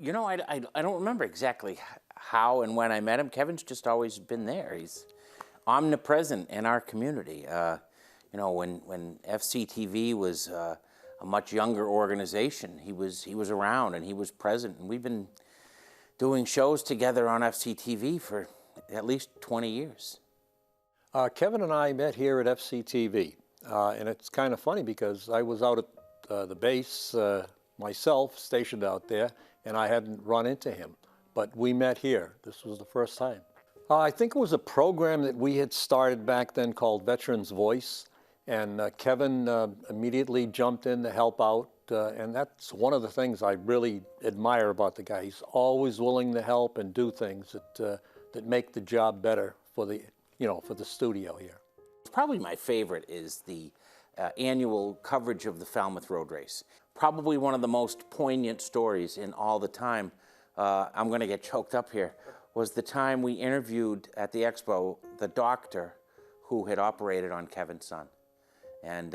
You know, I don't remember exactly how and when I met him. Kevin's just always been there. He's omnipresent in our community. You know, when FCTV was a much younger organization, he was around and he was present. And we've been doing shows together on FCTV for at least 20 years. Kevin and I met here at FCTV, and it's kind of funny because I was out at the base myself, stationed out there, and I hadn't run into him. But we met here. This was the first time. I think it was a program that we had started back then called Veterans Voice, and Kevin immediately jumped in to help out, and that's one of the things I really admire about the guy. He's always willing to help and do things that make the job better for the studio here. Probably my favorite is the annual coverage of the Falmouth Road Race. Probably one of the most poignant stories in all the time. I'm going to get choked up here. Was the time we interviewed at the expo the doctor who had operated on Kevin's son, and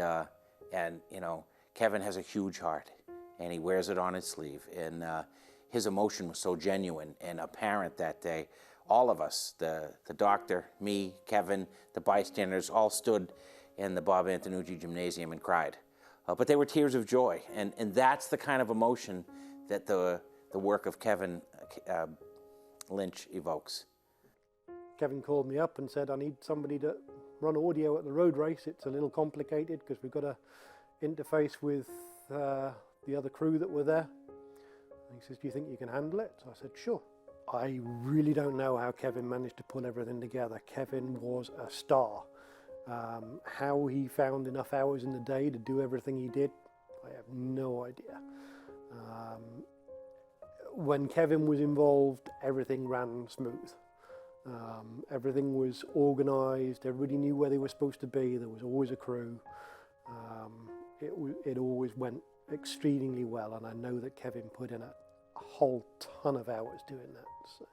you know, Kevin has a huge heart, and he wears it on his sleeve, and his emotion was so genuine and apparent that day. All of us, the doctor, me, Kevin, the bystanders, all stood in the Bob Antonucci Gymnasium and cried. But they were tears of joy, and that's the kind of emotion that the work of Kevin Lynch evokes. Kevin called me up and said, I need somebody to run audio at the road race. It's a little complicated because we've got to interface with the other crew that were there. And he says, do you think you can handle it? So I said, sure. I really don't know how Kevin managed to pull everything together. Kevin was a star. How he found enough hours in the day to do everything he did, I have no idea. When Kevin was involved, everything ran smooth. Everything was organised, everybody knew where they were supposed to be, there was always a crew. It always went extremely well, and I know that Kevin put in a whole ton of hours doing that. So.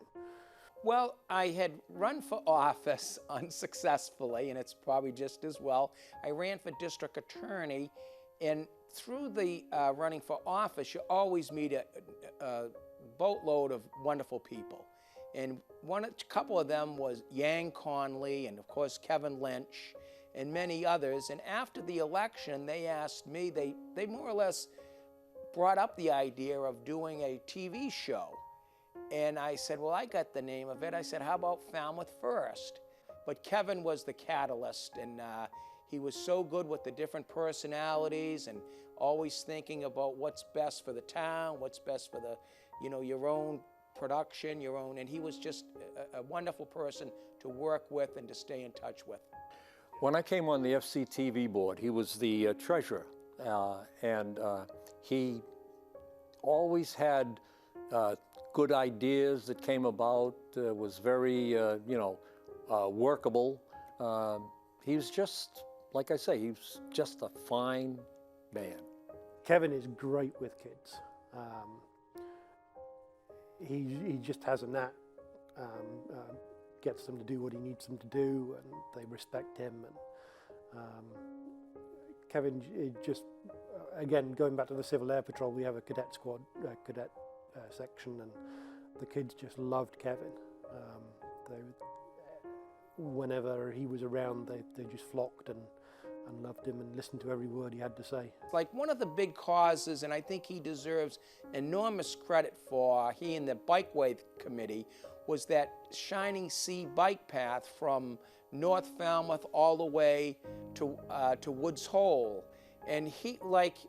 Well, I had run for office unsuccessfully, and it's probably just as well. I ran for district attorney, and through the running for office, you always meet a boatload of wonderful people. And a couple of them was Yang Conley, and of course Kevin Lynch, and many others. And after the election, they asked me, they more or less brought up the idea of doing a TV show. And I said, well, I got the name of it. I said, how about Falmouth First? But Kevin was the catalyst, and he was so good with the different personalities and always thinking about what's best for the town, what's best for the, your own production, and he was just a wonderful person to work with and to stay in touch with. When I came on the FCTV board, he was the treasurer, and he always had good ideas that came about, was very, workable. He was just, like I say, he was just a fine man. Kevin is great with kids. He just has a knack, gets them to do what he needs them to do, and they respect him. And Kevin just, again, going back to the Civil Air Patrol, we have a cadet squad, cadet section, and the kids just loved Kevin. Whenever he was around, they just flocked and loved him and listened to every word he had to say. Like one of the big causes, and I think he deserves enormous credit for, he and the Bikeway Committee, was that Shining Sea bike path from North Falmouth all the way to Woods Hole. And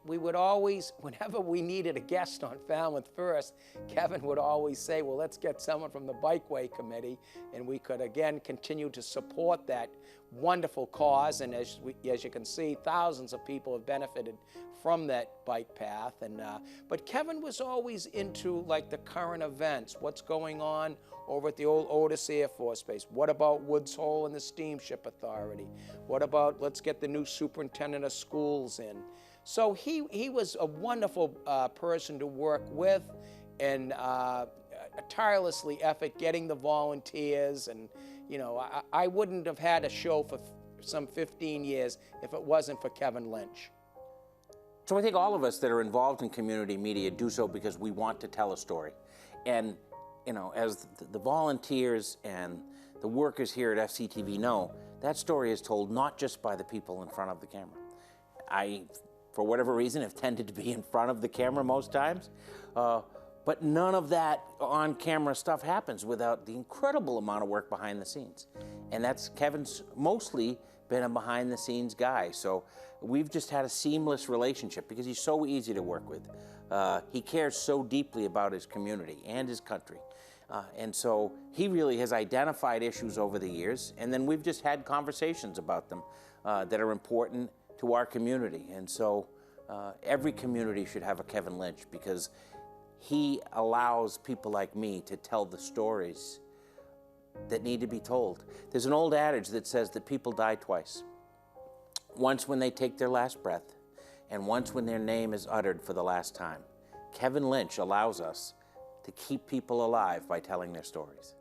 we would always, whenever we needed a guest on Falmouth First, Kevin would always say, well, let's get someone from the Bikeway Committee, and we could, again, continue to support that wonderful cause. And as you can see, thousands of people have benefited from that bike path. But Kevin was always into, the current events, what's going on over at the old Otis Air Force Base. What about Woods Hole and the Steamship Authority? What about, let's get the new superintendent of schools in? So he was a wonderful person to work with, and a tirelessly effort getting the volunteers. And, I wouldn't have had a show for some 15 years if it wasn't for Kevin Lynch. So I think all of us that are involved in community media do so because we want to tell a story. And, you know, as the volunteers and the workers here at FCTV know, that story is told not just by the people in front of the camera. I, for whatever reason, have tended to be in front of the camera most times, but none of that on-camera stuff happens without the incredible amount of work behind the scenes. And that's Kevin's mostly been a behind-the-scenes guy, so we've just had a seamless relationship because he's so easy to work with. He cares so deeply about his community and his country. And so he really has identified issues over the years, and then we've just had conversations about them that are important to our community. And so every community should have a Kevin Lynch because he allows people like me to tell the stories that need to be told. There's an old adage that says that people die twice. Once when they take their last breath, and once when their name is uttered for the last time. Kevin Lynch allows us to keep people alive by telling their stories.